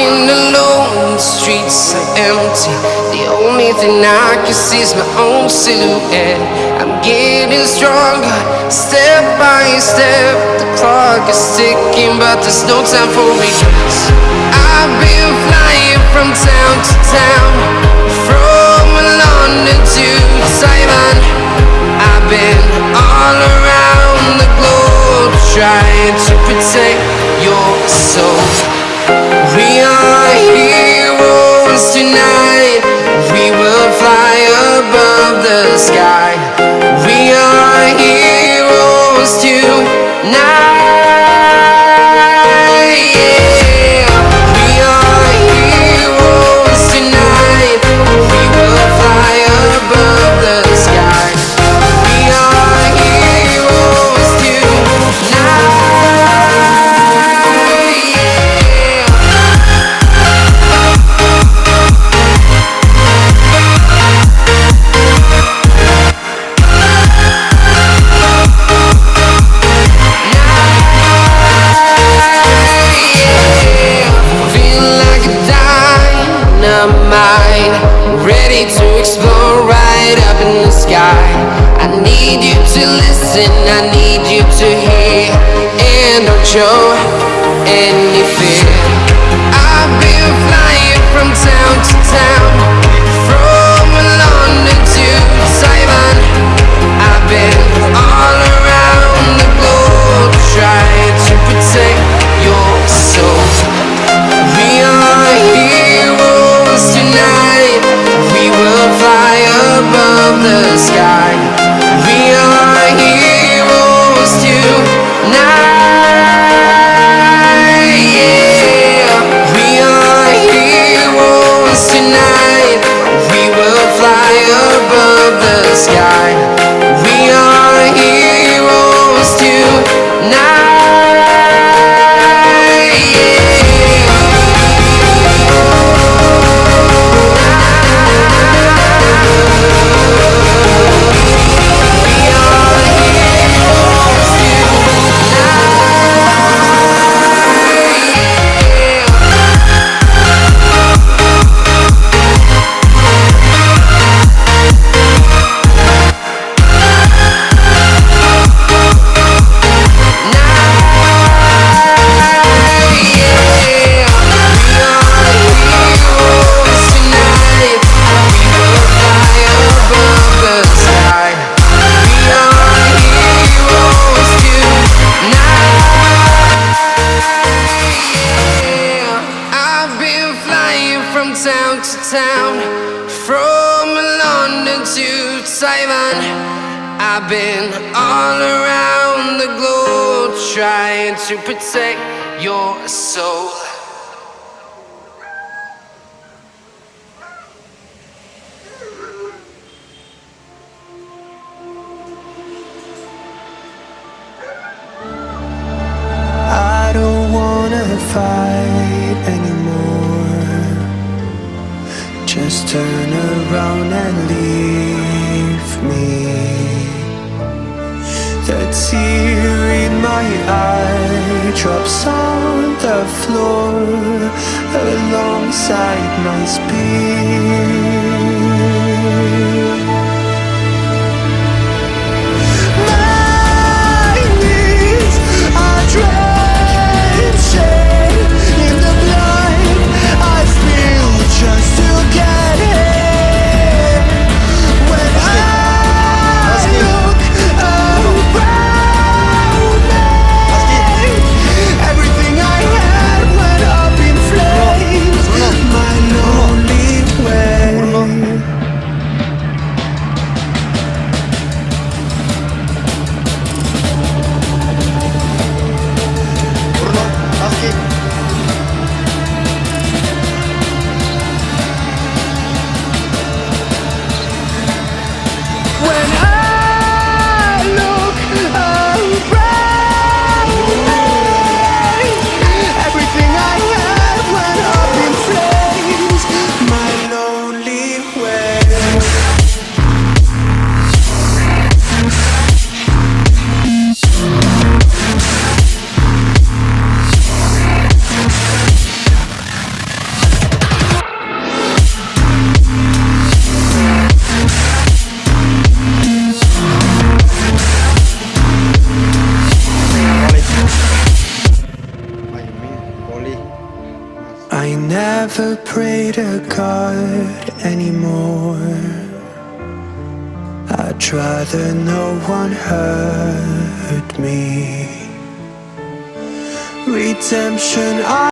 Walking alone, the streets are empty. The only thing I can see is my own silhouette. I'm getting stronger, step by step. The clock is ticking, but there's no time for regrets. I've been flying from town to town, from London to Taiwan. I've been all around the globe, trying to protect your soul. We are heroes tonight. We will fly above the sky. We are heroes tonight. Yeah. We are heroes tonight. We will fly above the sky. We are heroes tonight. Ready to explore right up in the sky. I need you to listen, I need you to hear, and don't show any fear. I've been flying from town to town, from London to Taiwan. I've been all around the globe, trying to protect your soul. We are heroes tonight. We will fly above the sky. We are heroes tonight. Yeah. We are heroes tonight. We will fly above the sky. We are heroes tonight. Town to town, from London to Taiwan. I've been all around the globe, trying to protect your soul. I don't wanna fight anymore. Just turn around and leave me. The tear in my eye drops on the floor alongside my spear. My knees are drenching in the blood I spill just to get here. When I look around me, everything I had went up in flames. My lonely way. never pray to God anymore. I'd rather no one hurt me. Redemption.